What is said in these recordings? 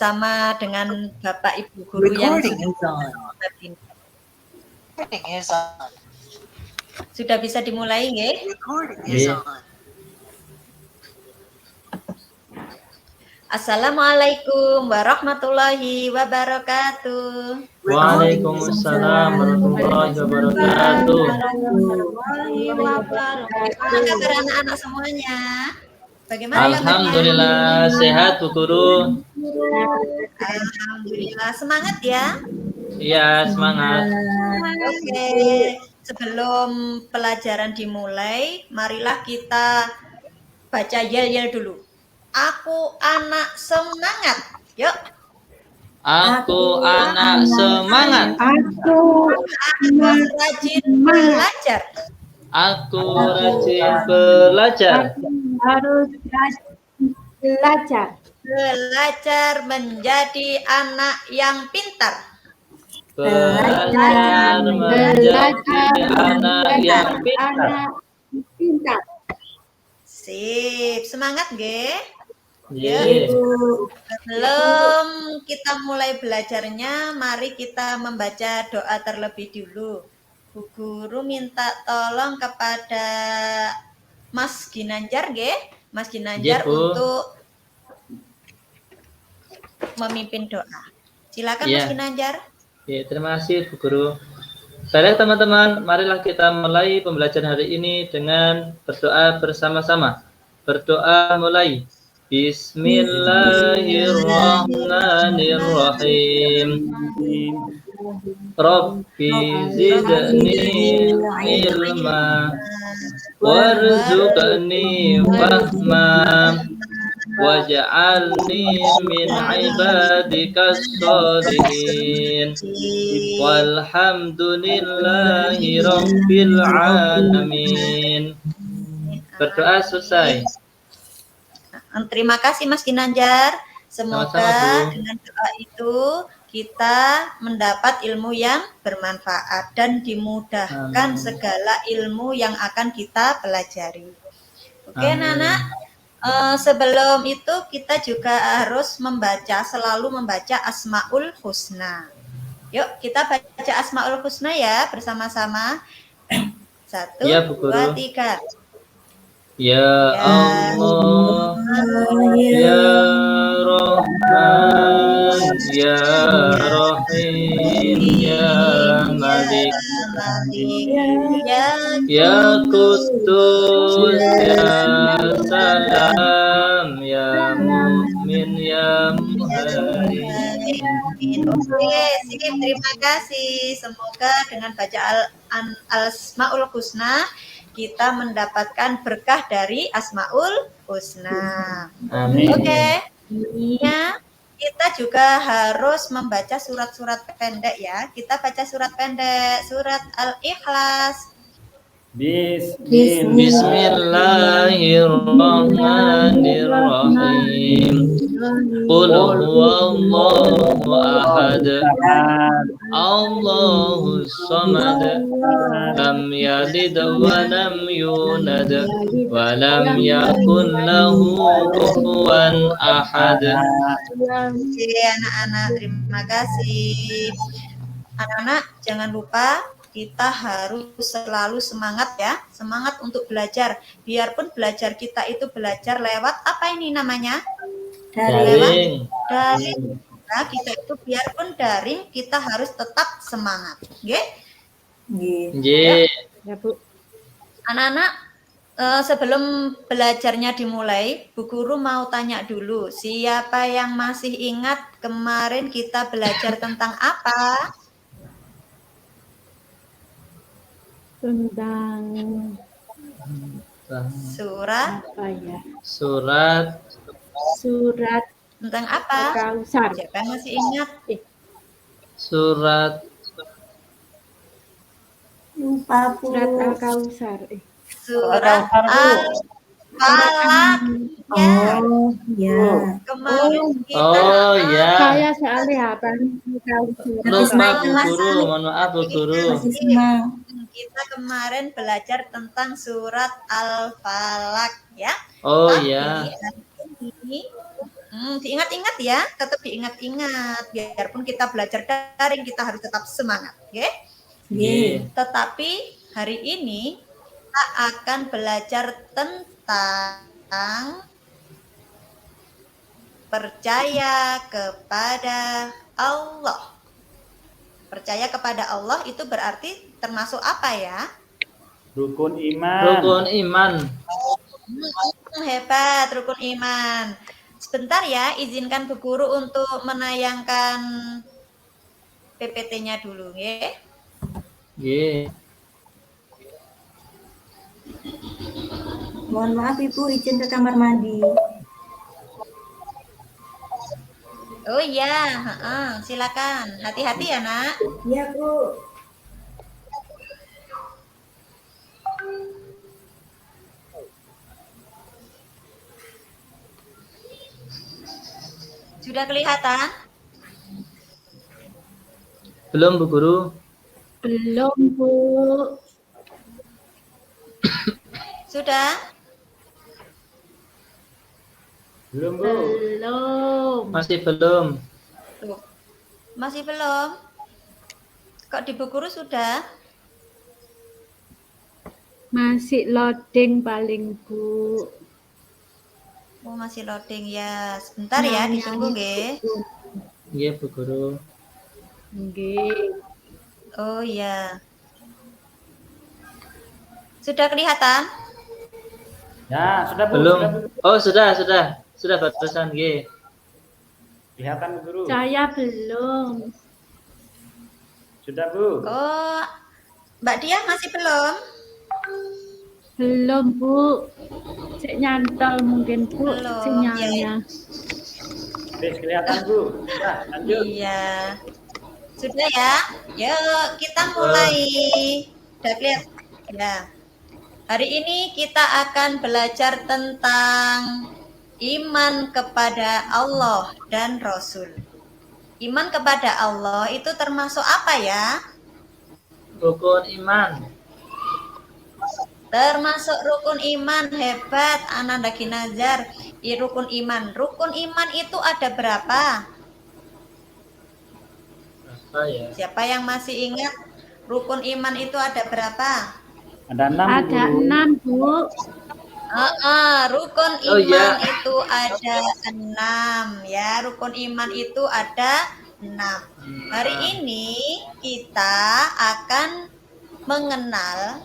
bersama dengan Bapak Ibu guru yang sudah bisa dimulai nggih? Assalamualaikum warahmatullahi wabarakatuh. Waalaikumsalam warahmatullahi wabarakatuh. Apa kabar anak-anak semuanya? Bagaimana Alhamdulillah sehat Bu Guru. Alhamdulillah, semangat ya. Iya, semangat. Oke, sebelum pelajaran dimulai, marilah kita baca yel-yel dulu. Aku anak semangat. Yuk. Aku anak semangat. Aku rajin belajar. Aku rajin belajar. Harus rajin belajar. Belajar menjadi anak yang pintar. Belajar menjadi anak yang pintar. Sip, semangat nggih. Ye. Sebelum kita mulai belajarnya, mari kita membaca doa terlebih dulu. Bu Guru minta tolong kepada Mas Ginanjar nggih, Mas Ginanjar untuk memimpin doa. Silakan Mas Ginanjar. Ya, terima kasih Bu Guru. Baik teman-teman, marilah kita mulai pembelajaran hari ini dengan berdoa bersama-sama. Berdoa mulai. Bismillahirrahmanirrahim. Rabbi zidni ilma warzuqni fahma waj'alni min ibadikas sholihin walhamdulillahi rabbil alamin. Berdoa selesai. Terima kasih Mas Ginanjar. Semoga dengan doa itu kita mendapat ilmu yang bermanfaat dan dimudahkan segala ilmu yang akan kita pelajari. Oke, anak-anak. Sebelum itu kita juga harus selalu membaca Asmaul Husna. Yuk kita baca Asmaul Husna ya bersama-sama. 1, 2, 3. Ya Allah, Ya Rahman, Ya Rahim, Ya Malik, Ya Quddus, Ya Salam, Ya Mu'min, Ya Muhaimin. Oke, sip, terima kasih. Semoga dengan baca Asmaul Husna kita mendapatkan berkah dari Asmaul Husna. Amin. Oke. Ya, kita juga harus membaca surat-surat pendek ya. Kita baca surat pendek, surat Al-Ikhlas. Bismillahirrahmanirrahim. Qul huwallahu ahad. Allahus samad. Lam yalid wa lam yulad wa lam yakul lahu kufuwan ahad. Oke, anak-anak, terima kasih. Anak-anak, jangan lupa kita harus selalu semangat ya, semangat untuk belajar. Biarpun belajar kita itu belajar lewat apa ini namanya? Daring. Nah, kita itu biarpun daring, kita harus tetap semangat. Nggih? Nggih. Ya, Bu. Anak-anak, sebelum belajarnya dimulai, Bu Guru mau tanya dulu, siapa yang masih ingat kemarin kita belajar tentang apa? Tentang surat apa ya? Surat tentang apa? Al-Kautsar. Siapa yang masih ingat? Surat Lupa surat Al-Kautsar. Surat Al-Falaq. Ya. Kemarin kita Saya soalnya apa? Lupa Bu Guru, mohon maaf Bu Guru. Kita kemarin belajar tentang surat Al-Falaq ya. Oh ya. Ini Diingat-ingat ya, tetap diingat-ingat. Biarpun kita belajar daring, kita harus tetap semangat, oke? Tetapi hari ini kita akan belajar tentang percaya kepada Allah. Percaya kepada Allah itu berarti termasuk apa ya? Rukun iman. Rukun iman. Hebat, rukun iman. Sebentar ya, izinkan Bu Guru untuk menayangkan PPT-nya dulu, ya. Mohon maaf Ibu, izin ke kamar mandi. Oh iya, silakan. Hati-hati ya, Nak. Iya, Bu. Sudah kelihatan? Belum, Bu Guru. Belum, Bu. Sudah? Belum, Bu. Belum. Masih belum. Tuh. Masih belum? Kok di Bu Guru sudah? Masih loading paling, Bu. Oh, masih loading ya. Sebentar ya, ditunggu nggih. Iya, Bu Guru. Nggih. Oh iya. Sudah kelihatan? Ya, sudah Bu. Belum. Sudah, Bu. Oh, sudah. Sudah barusan, nggih. Kelihatan Bu Guru. Saya belum. Sudah Bu. Oh, Mbak Diah masih belum? Belum, Bu. Cek nyantol mungkin, Bu, Belum, sinyalnya. Wis kelihatan Bu. Nah, lanjut. Iya. Sudah ya? Yuk, kita mulai. Udah kelihatan? Ya. Hari ini kita akan belajar tentang iman kepada Allah dan Rasul. Iman kepada Allah itu termasuk apa ya? Rukun iman. Termasuk rukun iman. Hebat Ananda Ginazar. Rukun iman. Rukun iman itu ada berapa? Apa ya? Siapa yang masih ingat rukun iman itu ada berapa? Ada 6 Bu Ada Guru. 6, Bu. Rukun Oh, iman iya. itu ada 6 ya. Rukun iman itu ada 6. Hari ini kita akan mengenal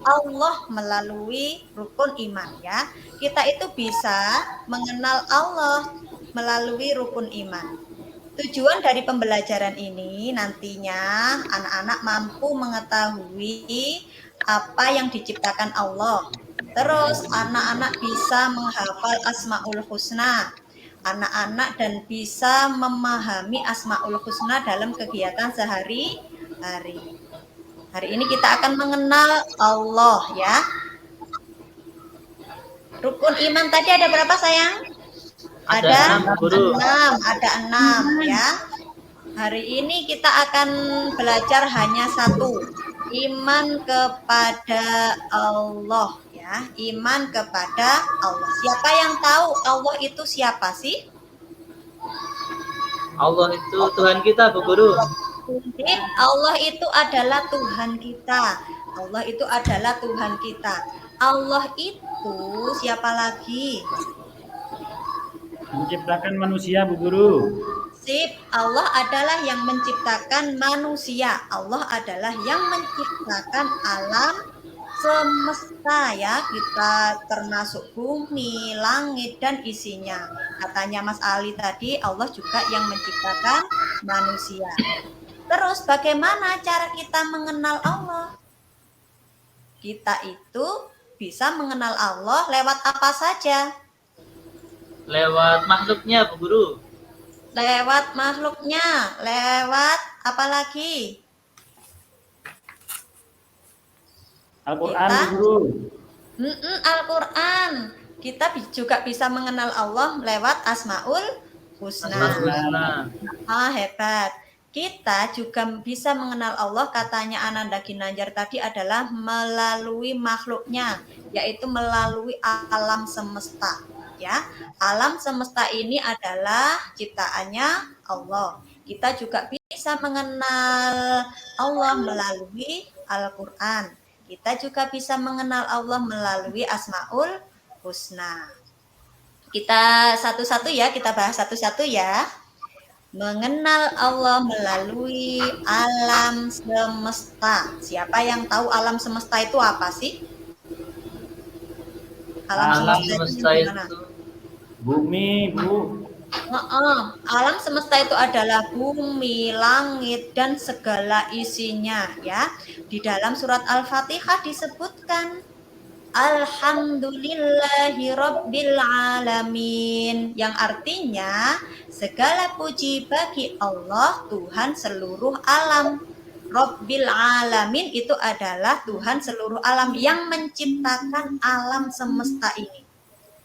Allah melalui rukun iman ya. Kita itu bisa mengenal Allah melalui rukun iman. Tujuan dari pembelajaran ini nantinya anak-anak mampu mengetahui apa yang diciptakan Allah. Terus anak-anak bisa menghafal Asmaul Husna. Anak-anak dan bisa memahami Asmaul Husna dalam kegiatan sehari-hari. Hari ini kita akan mengenal Allah ya. Rukun iman tadi ada berapa sayang? Ada 6 ya. Hari ini kita akan belajar hanya satu, iman kepada Allah ya, iman kepada Allah. Siapa yang tahu Allah itu siapa sih? Allah itu Tuhan kita, Bu Guru. Allah itu adalah Tuhan kita. Allah itu adalah Tuhan kita. Allah itu siapa lagi? Menciptakan manusia Bu Guru. Sip, Allah adalah yang menciptakan manusia. Allah adalah yang menciptakan alam semesta ya. Kita termasuk bumi, langit dan isinya. Katanya Mas Ali tadi, Allah juga yang menciptakan manusia. Terus bagaimana cara kita mengenal Allah? Kita itu bisa mengenal Allah lewat apa saja? Lewat makhluknya, Bu Guru. Lewat makhluknya, lewat apa lagi? Al-Quran Bu Guru. Al-Quran. Kita juga bisa mengenal Allah lewat Asmaul Husna. Husna. Hebat. kita juga bisa mengenal Allah, katanya Ananda Ginanjar tadi, adalah melalui makhluknya, yaitu melalui alam semesta. Ya, alam semesta ini adalah ciptaannya Allah. Kita juga bisa mengenal Allah melalui Al-Quran. Kita juga bisa mengenal Allah melalui Asmaul Husna. Kita satu-satu ya, kita bahas satu-satu ya. Mengenal Allah melalui alam semesta. Siapa yang tahu alam semesta itu apa sih? Alam semesta itu gimana? Bumi, Bu. Alam semesta itu adalah bumi, langit, dan segala isinya ya. Di dalam surat Al-Fatihah disebutkan Alhamdulillahi Rabbil Alamin, yang artinya segala puji bagi Allah, Tuhan seluruh alam. Rabbil Alamin itu adalah Tuhan seluruh alam yang menciptakan alam semesta ini.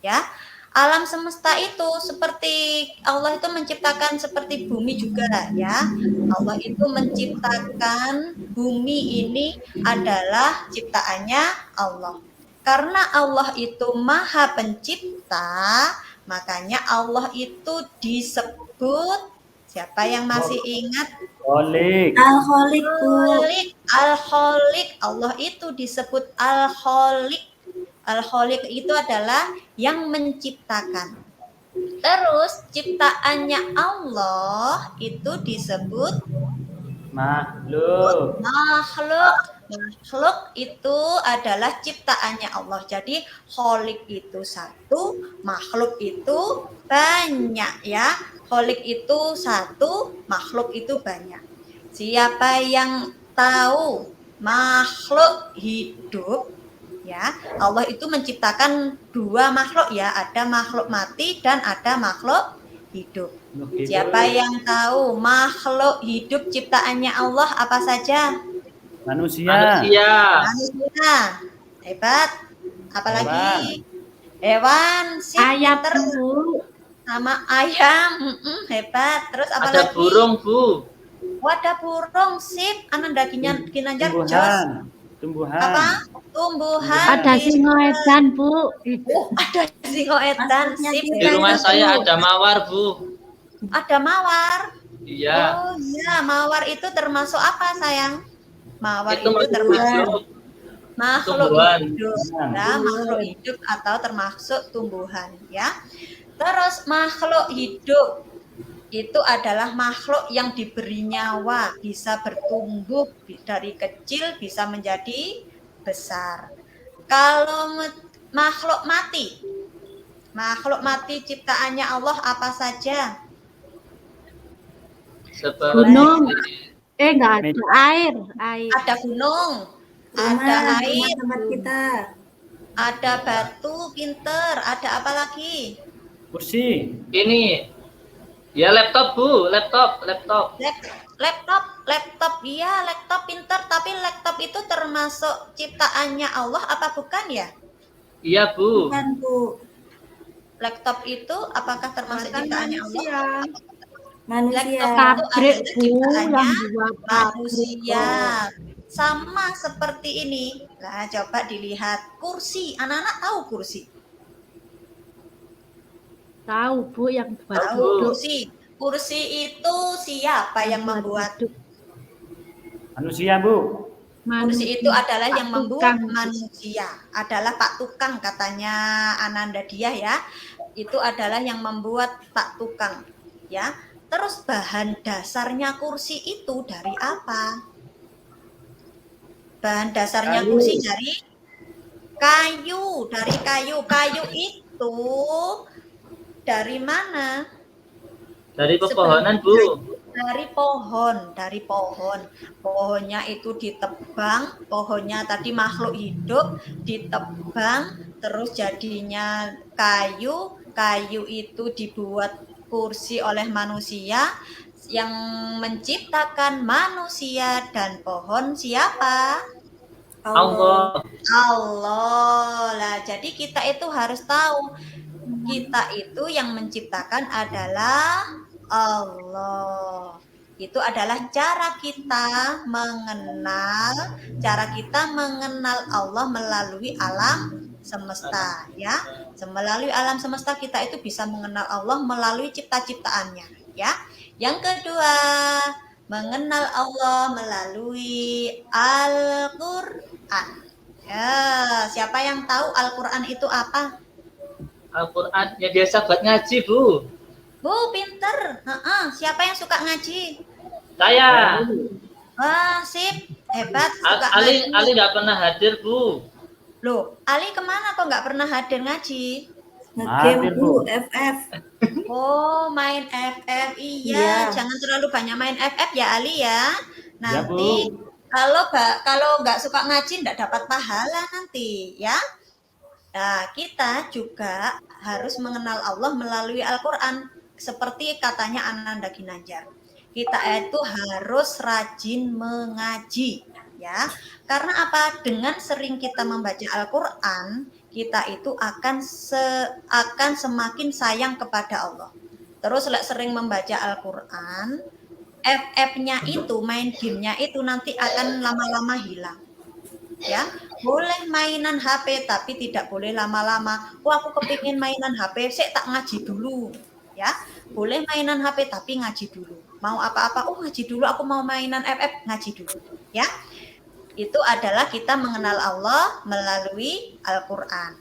Ya, alam semesta itu seperti Allah itu menciptakan seperti bumi juga ya. Allah itu menciptakan bumi ini adalah ciptaannya Allah. Karena Allah itu Maha Pencipta, makanya Allah itu disebut, siapa yang masih ingat? Kholik. Al-Kholik, Bu. Al-Kholik. Allah itu disebut Al-Kholik. Al-Kholik itu adalah yang menciptakan. Terus ciptaannya Allah itu disebut Makhluk. makhluk. Makhluk itu adalah ciptaannya Allah. Jadi kholik itu satu, makhluk itu banyak ya. Kholik itu satu, makhluk itu banyak. Siapa yang tahu makhluk hidup? Ya, Allah itu menciptakan dua makhluk ya, ada makhluk mati dan ada makhluk hidup. Siapa yang tahu makhluk hidup ciptaannya Allah apa saja? Manusia. Manusia. Hebat. Apalagi? Hewan. Sip, Ayam, pinter. Bu. Sama ayam. Hebat. Terus apa Ada lagi? burung, Bu. Oh, ada burung. Sip. Ananda Ginanjar jos. Tumbuhan. Apa? Tumbuhan. Ada singo edan, Bu. Oh, ada singo edan. Sip. Di rumah saya ada mawar, Bu. Ada mawar. Iya. Oh iya, mawar itu termasuk apa sayang? Mawar Itu itu termasuk masuk makhluk tumbuhan. hidup, ya, makhluk hidup atau termasuk tumbuhan, ya. Terus makhluk hidup itu adalah makhluk yang diberi nyawa, bisa bertumbuh dari kecil bisa menjadi besar. Kalau makhluk mati ciptaannya Allah apa saja? Seperti Gunung. Enggak ada air. Ada gunung, Rumah ada air, tempat kita. ada batu, pinter, ada apa lagi? Kursi. ini. Ya laptop, Bu. Laptop. Laptop, iya laptop pinter, tapi laptop itu termasuk ciptaannya Allah apa bukan ya? Iya, Bu. Bukan, Bu. Laptop itu apakah termasuk ciptaannya Allah? Manusia. Pabrik, Bu, yang ciptaannya buat manusia. Sama seperti ini. Nah, coba dilihat kursi. Anak-anak tahu kursi? Tahu, Bu, yang buat Tahu duduk. kursi. Kursi itu siapa yang membuat? Manusia, Bu. Kursi itu adalah yang membuat Tukang. manusia. Adalah Pak Tukang katanya Ananda Diah ya. Itu adalah yang membuat Pak Tukang. Ya. Terus bahan dasarnya kursi itu dari apa? Bahan dasarnya Kayu. kursi dari kayu. Dari kayu. Kayu itu dari mana? Dari pepohonan, Bu. Dari pohon. Pohonnya itu ditebang, pohonnya tadi makhluk hidup ditebang, terus jadinya kayu. Kayu itu dibuat kursi oleh manusia, yang menciptakan manusia dan pohon siapa? Allah. Allah. Lah, jadi kita itu harus tahu, kita itu yang menciptakan adalah Allah. Itu adalah cara kita mengenal Allah melalui alam semesta, ya. Melalui alam semesta kita itu bisa mengenal Allah melalui cipta-ciptaannya, ya. Yang kedua, mengenal Allah melalui Al-Qur'an. Ya, siapa yang tahu Al-Qur'an itu apa? Al-Quran ya biasa buat ngaji, Bu. Bu, pinter. Siapa yang suka ngaji? Saya. Wah, sip. Hebat. Ali nggak pernah hadir, Bu. Loh, Ali kemana kok nggak pernah hadir ngaji? Ngegame Bu, FF. Oh, main FF. Iya, jangan terlalu banyak main FF ya Ali ya. Nanti kalau nggak suka ngaji nggak dapat pahala nanti ya. Nah, kita juga harus mengenal Allah melalui Al-Quran. Seperti katanya Ananda Ginanjar. Kita itu harus rajin mengaji. Ya, karena apa? Dengan sering kita membaca Al-Quran, kita itu akan semakin sayang kepada Allah. Terus sering membaca Al-Quran, FF-nya itu, main gamenya itu nanti akan lama-lama hilang. Ya, boleh mainan HP tapi tidak boleh lama-lama. Aku kepingin mainan HP, saya tak ngaji dulu. Ya, boleh mainan HP tapi ngaji dulu. Mau apa-apa, ngaji dulu. Aku mau mainan FF, ngaji dulu. Ya, itu adalah kita mengenal Allah melalui Al-Quran.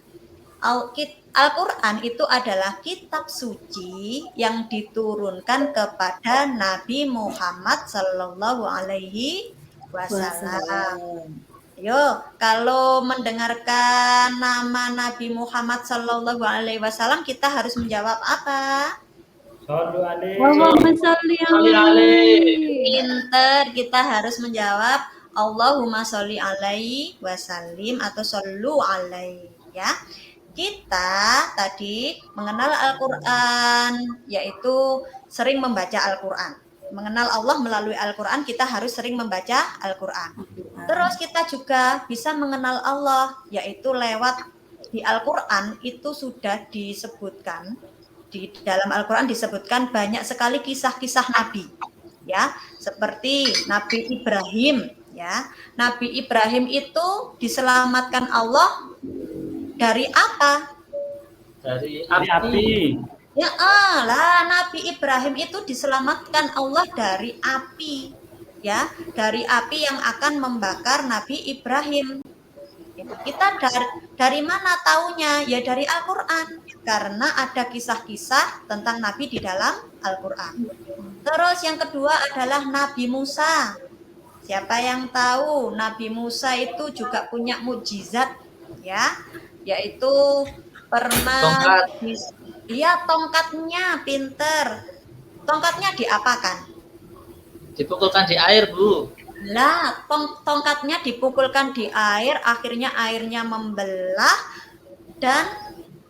Al-Quran itu adalah kitab suci yang diturunkan kepada Nabi Muhammad Sallallahu Alaihi Wasallam. Yo, kalau mendengarkan nama Nabi Muhammad Sallallahu Alaihi Wasallam, kita harus menjawab apa? Allahumma sholli alaihi. Pinter, kita harus menjawab Allahumma sholli alaihi wasallim atau shollu alaihi, ya. Kita tadi mengenal Al-Quran, yaitu sering membaca Al-Quran. Mengenal Allah melalui Al-Quran, kita harus sering membaca Al-Quran. Terus kita juga bisa mengenal Allah, yaitu lewat di Al-Quran itu sudah disebutkan, di dalam Al-Quran disebutkan banyak sekali kisah-kisah Nabi. Ya, seperti Nabi Ibrahim. Ya, Nabi Ibrahim itu diselamatkan Allah dari apa? Dari api. Ya Nabi Ibrahim itu diselamatkan Allah dari api, ya, dari api yang akan membakar Nabi Ibrahim. Kita dari mana taunya? Ya dari Al-Quran, karena ada kisah-kisah tentang Nabi di dalam Al-Quran. Terus yang kedua adalah Nabi Musa. Siapa yang tahu Nabi Musa itu juga punya mukjizat, ya, yaitu pernah tongkatnya, pinter. Tongkatnya diapakan? Dipukulkan di air, Bu. Lah, tongkatnya dipukulkan di air, akhirnya airnya membelah dan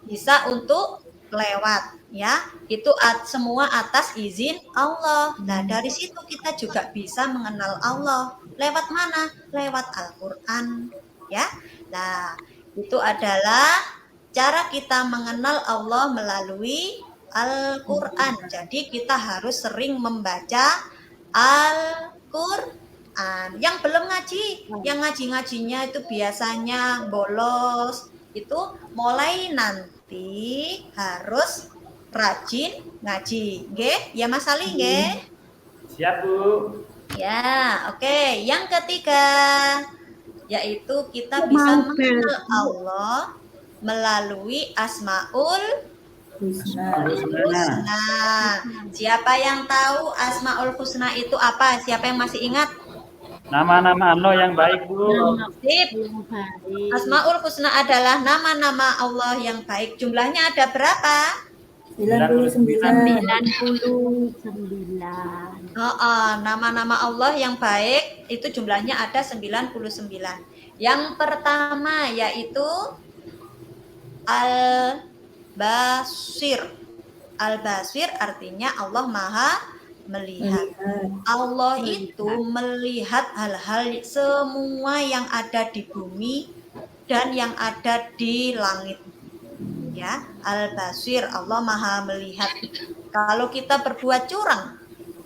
bisa untuk lewat, ya. Itu semua atas izin Allah. Nah, dari situ kita juga bisa mengenal Allah. Lewat mana? Lewat Al-Quran, ya. Nah, itu adalah cara kita mengenal Allah melalui Al-Quran. Jadi kita harus sering membaca Al-Quran. Yang belum ngaji, yang ngaji-ngajinya itu biasanya bolos, itu mulai nanti harus rajin ngaji. Nggih? Ya Mas Ali, nggih? Siap, Bu. Ya, oke. Yang ketiga, yaitu kita bisa mengenal Allah melalui Asmaul Husna. Siapa yang tahu Asmaul Husna itu apa? Siapa yang masih ingat? Nama-nama Allah yang baik, Bu. Sip. Asmaul Husna adalah nama-nama Allah yang baik. Jumlahnya ada berapa? 99. Nama-nama Allah yang baik itu jumlahnya ada 99. Yang pertama yaitu Al-Basir. Al-Basir artinya Allah Maha melihat. Allah itu melihat hal-hal semua yang ada di bumi dan yang ada di langit. Ya, Al-Basir, Allah Maha melihat. Kalau kita berbuat curang,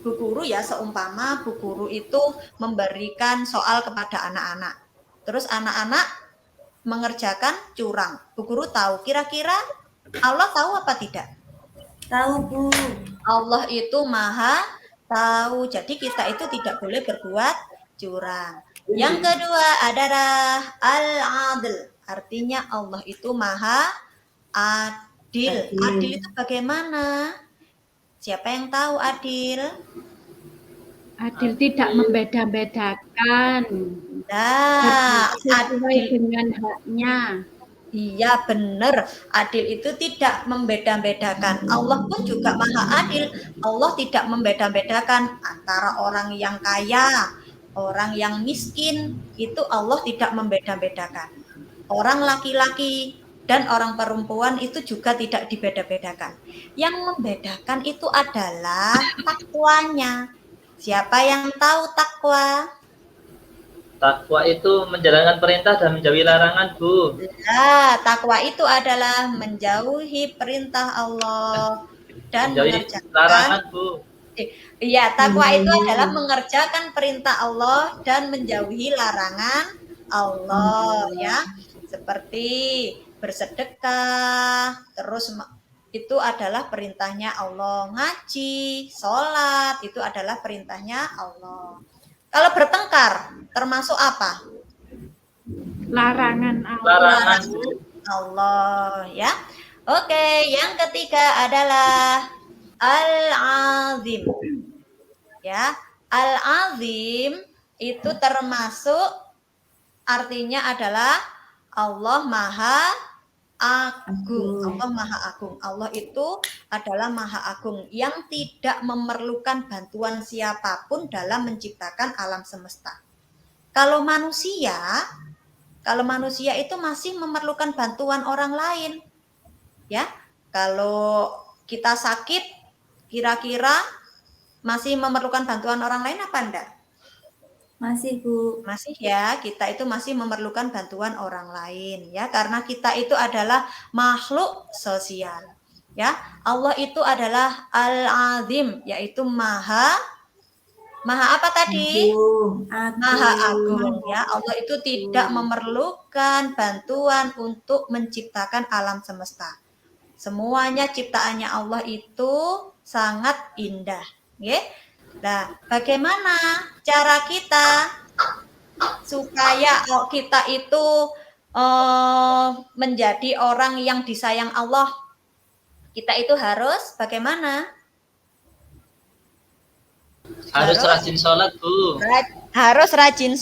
Bu guru ya, seumpama bu guru itu memberikan soal kepada anak-anak. Terus anak-anak mengerjakan curang. Bu guru tahu, kira-kira Allah tahu apa tidak? Tahu, Bu. Allah itu maha tahu. Jadi kita itu tidak boleh berbuat curang. Yang kedua adalah al-adl. Artinya Allah itu maha adil. Adil itu bagaimana? Siapa yang tahu adil? Adil tidak membeda-bedakan. Nah, Sesuai adil. dengan haknya. Iya benar, adil itu tidak membeda-bedakan. Allah pun juga maha adil. Allah tidak membeda-bedakan antara orang yang kaya, orang yang miskin. Itu Allah tidak membeda-bedakan. Orang laki-laki dan orang perempuan itu juga tidak dibeda-bedakan. Yang membedakan itu adalah takwanya. Siapa yang tahu takwa? Takwa itu menjalankan perintah dan menjauhi larangan, Bu. Nah, takwa itu adalah menjauhi perintah Allah dan Menjauhi mengerjakan. larangan, Bu. Iya, takwa itu adalah mengerjakan perintah Allah dan menjauhi larangan Allah, ya. Seperti bersedekah, terus itu adalah perintahnya Allah. Ngaji, sholat, itu adalah perintahnya Allah. Kalau bertengkar, termasuk apa? Larangan Allah. Larangan, Bu. Allah, ya. Oke, yang ketiga adalah al-azim. Ya, al-azim itu termasuk artinya adalah Allah Maha Agung. Allah Maha Agung. Allah itu adalah Maha Agung yang tidak memerlukan bantuan siapapun dalam menciptakan alam semesta. Kalau manusia itu masih memerlukan bantuan orang lain. Ya. Kalau kita sakit, kira-kira masih memerlukan bantuan orang lain apa enggak? Masih, Bu. Masih ya, kita itu masih memerlukan bantuan orang lain ya, karena kita itu adalah makhluk sosial. Ya, Allah itu adalah Al-Azim, yaitu Maha apa tadi? Agung. Maha Agung ya. Allah itu tidak memerlukan bantuan untuk menciptakan alam semesta. Semuanya ciptaannya Allah itu sangat indah, ya. Nah, bagaimana cara kita supaya kita itu menjadi orang yang disayang Allah? Kita itu harus bagaimana? Harus rajin sholat, Bu. Harus rajin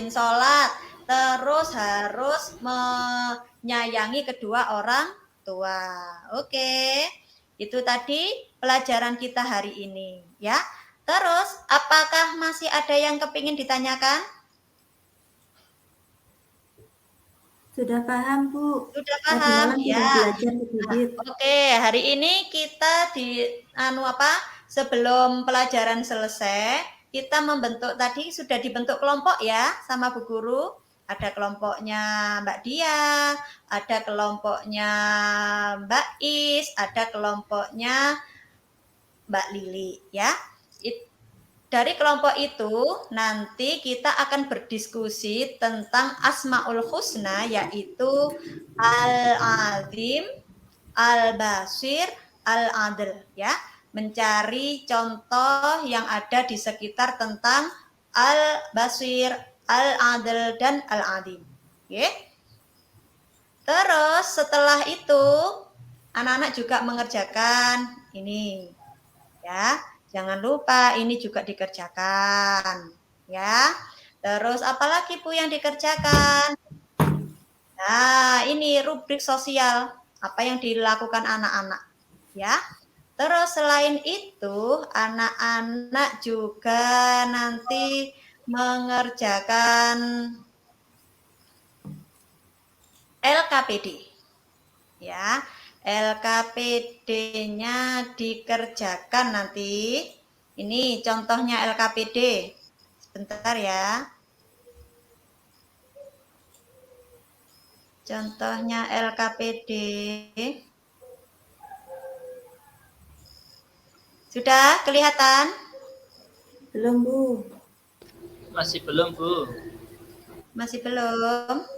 sholat, terus harus menyayangi kedua orang tua. Oke, itu tadi pelajaran kita hari ini, ya. Terus, apakah masih ada yang kepingin ditanyakan? Sudah paham, Bu. Sudah paham, Tadi malam ya. sudah belajar sedikit. Oke, hari ini kita sebelum pelajaran selesai, kita membentuk tadi sudah dibentuk kelompok ya sama Bu Guru. Ada kelompoknya Mbak Dia, ada kelompoknya Mbak Is, ada kelompoknya Mbak Lili ya. Dari kelompok itu nanti kita akan berdiskusi tentang Asmaul Husna, yaitu Al-Azim, Al-Basir, Al-Adl ya. Mencari contoh yang ada di sekitar tentang Al-Basir, Al-Adl dan Al-Azim. Oke. Terus setelah itu anak-anak juga mengerjakan ini ya. Jangan lupa ini juga dikerjakan ya. Terus apalagi Bu yang dikerjakan? Nah, ini rubrik sosial, apa yang dilakukan anak-anak ya. Terus selain itu, anak-anak juga nanti mengerjakan LKPD. Ya, LKPD-nya dikerjakan nanti. Ini contohnya LKPD. Sebentar ya. Contohnya LKPD. Sudah kelihatan? Belum, Bu. Masih belum, Bu. Masih belum?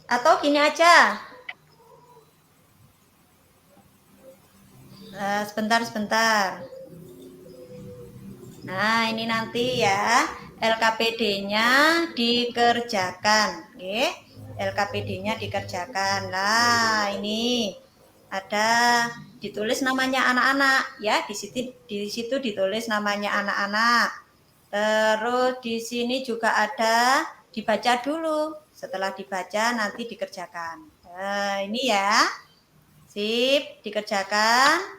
Atau gini aja. Sebentar. Nah, ini nanti ya LKPD-nya dikerjakan, oke? LKPD-nya dikerjakan. Nah, ini ada ditulis namanya anak-anak ya. Di situ ditulis namanya anak-anak. Terus di sini juga ada dibaca dulu. Setelah dibaca nanti dikerjakan. Nah, ini ya. Sip, dikerjakan.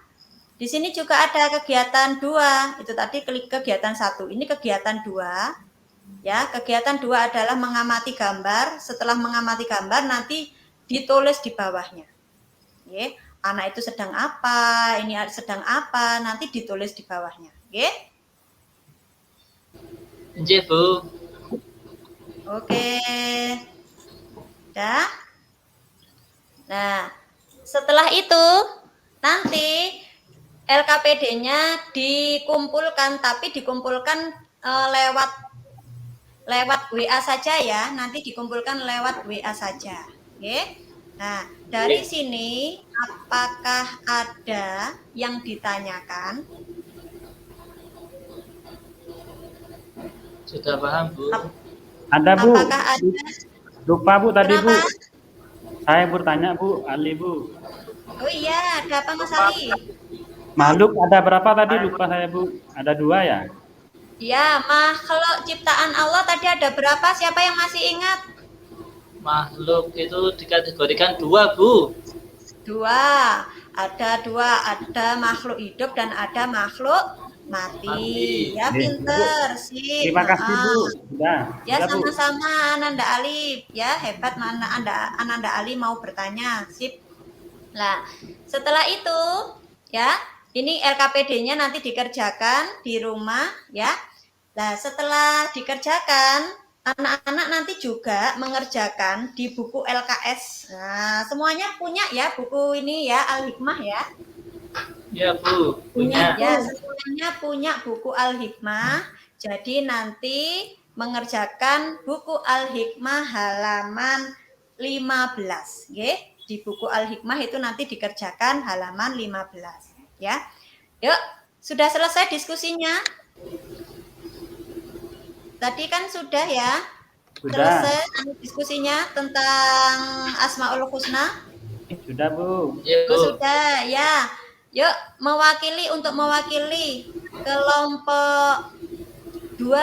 Di sini juga ada kegiatan 2. Itu tadi kegiatan 1. Ini kegiatan 2. Ya, kegiatan 2 adalah mengamati gambar. Setelah mengamati gambar nanti ditulis di bawahnya. Oke, anak itu sedang apa, ini sedang apa, nanti ditulis di bawahnya. Oke? Nggih, Bu. Oke. Dah. Nah, setelah itu nanti LKPD-nya dikumpulkan, tapi dikumpulkan lewat WA saja ya. Nanti dikumpulkan lewat WA saja. Oke. Nah, dari sini apakah ada yang ditanyakan? Sudah paham, Bu? Ada, Bu. Apakah ada? Lupa, Bu, tadi, Bu. Kenapa? Saya bertanya, Bu, Ali, Bu. Oh iya, ada apa Mas Ali? Makhluk ada berapa tadi? Lupa saya, Bu. Ada 2 ya? Ya, makhluk ciptaan Allah tadi ada berapa? Siapa yang masih ingat? Makhluk itu dikategorikan 2, Bu. 2. Ada 2, ada makhluk hidup dan ada makhluk mati. Ya, pinter sih. Terima kasih, Bu. Sudah. Ya, Sudah, Bu. sama-sama Ananda Ali. Ya, hebat mana Ananda Ali mau bertanya. Sip. Nah, setelah itu ya, ini LKPD-nya nanti dikerjakan di rumah ya. Nah, setelah dikerjakan, anak-anak nanti juga mengerjakan di buku LKS. Nah, semuanya punya ya buku ini ya, Al-Hikmah ya. Ya, Bu. Punya. Ya, semuanya punya buku Al-Hikmah. Jadi nanti mengerjakan buku Al-Hikmah halaman 15, nggih. Di buku Al-Hikmah itu nanti dikerjakan halaman 15, ya. Yuk, sudah selesai diskusinya? Tadi kan sudah ya? Sudah. Selesai diskusinya tentang Asmaul Husna? Sudah, Bu. Ya, Bu. Oh, sudah, ya. Yuk, untuk mewakili kelompok 2.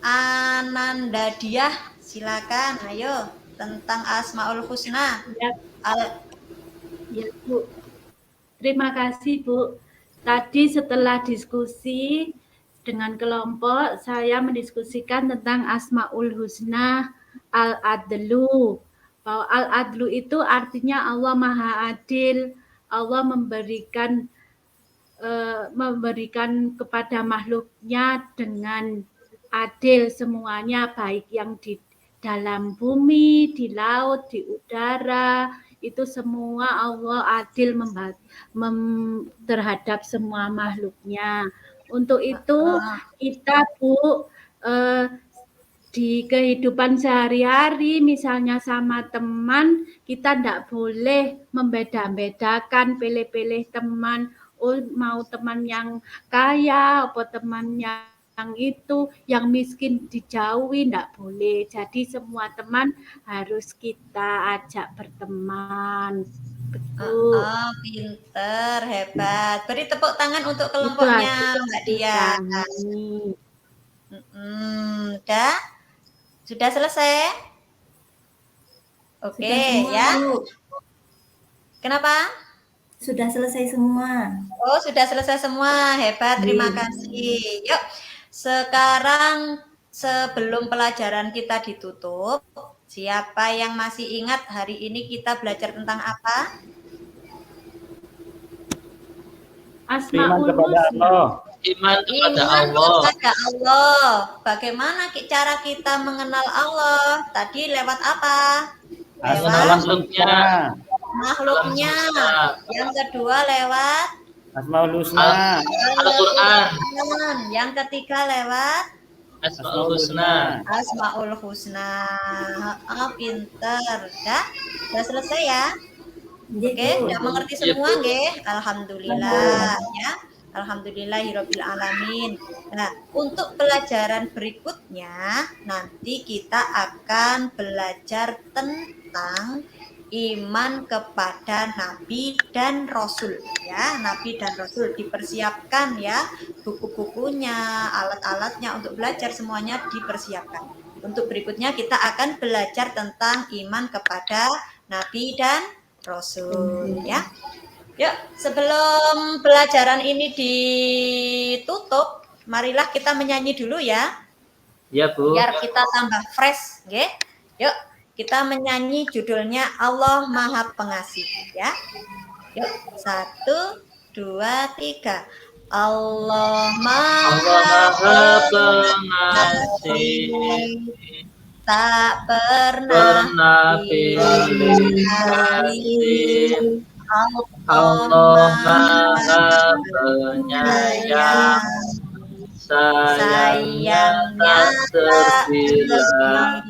Ananda Diah, silakan. Ayo, tentang Asmaul Husna. Ya, ya, Bu. Terima kasih, Bu. Tadi setelah diskusi dengan kelompok, saya mendiskusikan tentang Asmaul Husna Al-Adlu. Bahwa Al-Adlu itu artinya Allah Maha Adil. Allah memberikan kepada makhluknya dengan adil semuanya, baik yang di dalam bumi, di laut, di udara, itu semua Allah adil terhadap semua makhluknya. Untuk itu kita, Bu, di kehidupan sehari-hari misalnya sama teman, kita tidak boleh membeda-bedakan, pilih-pilih teman, mau teman yang kaya atau teman yang itu, yang miskin dijauhi, tidak boleh. Jadi semua teman harus kita ajak berteman. Betul. Oh, pinter, hebat. Beri tepuk tangan untuk kelompoknya Mbak Dia. Udah? Sudah selesai? Oke, Sudah semua, ya. Bu. Kenapa? Sudah selesai semua. Oh, sudah selesai semua. Hebat, terima kasih. Yuk, sekarang sebelum pelajaran kita ditutup, Siapa yang masih ingat hari ini kita belajar tentang apa? Asmaul kepada Husna. Allah. Iman kepada Iman Allah. kepada Allah. Bagaimana cara kita mengenal Allah? Tadi lewat apa? Lewat Makhluknya. makhluknya. Yang kedua lewat Asmaul Husna. Al-Quran. Yang ketiga lewat Asmaul Husna. Asmaul Husna. Oh, pinter. Udah selesai ya? Oke, udah mengerti semua nggih? Alhamdulillah ya. Alhamdulillahirabbil alamin. Nah, untuk pelajaran berikutnya nanti kita akan belajar tentang iman kepada Nabi dan Rasul ya. Nabi dan Rasul dipersiapkan ya, buku-bukunya, alat-alatnya untuk belajar semuanya dipersiapkan. Untuk berikutnya kita akan belajar tentang iman kepada Nabi dan Rasul ya. Yuk, sebelum pelajaran ini ditutup, marilah kita menyanyi dulu ya. Ya, Bu. Biar kita tambah fresh, nggih. Yuk, kita menyanyi judulnya Allah Maha Pengasih ya. Yuk, 1, 2, 3. Allah Maha Pengasih, tak pernah pilih kasih. Allah Maha Penyayang, sayangnya tak terhilang.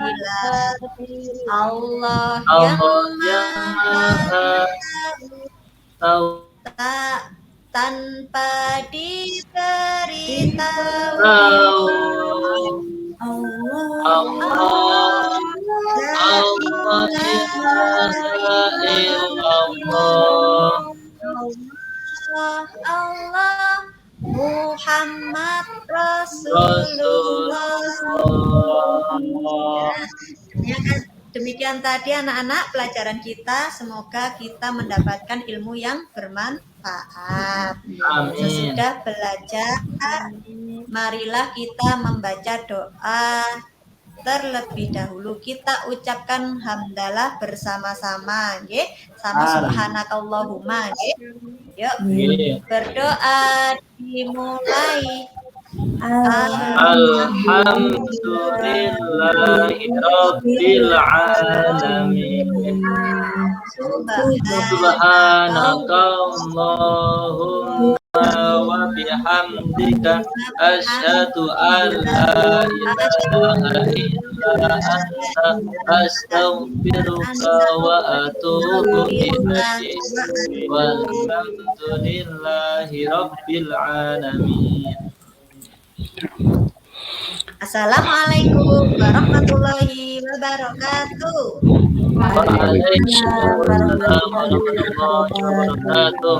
Allah Allah yang yang Maha Maha tahu tak tanpa diberitahu. Allah Allah ilaha illallah. Allah Muhammad Rasulullah. Demikian tadi anak-anak pelajaran kita. Semoga kita mendapatkan ilmu yang bermanfaat. Amin. Sesudah belajar, marilah kita membaca doa terlebih dahulu. Kita ucapkan hamdalah bersama-sama, nggih. Sama subhanakallahumma, nggih. Yuk, berdoa dimulai. Alhamdulillahirabbil alamin. Subhanakallahumma wa bihamdika asyhadu an la ilaha illa anta astaghfiruka wa atubu ilaik. Walhamdulillahirabbil alamin. Assalamualaikum warahmatullahi wabarakatuh. Waalaikumsalam warahmatullahi wabarakatuh.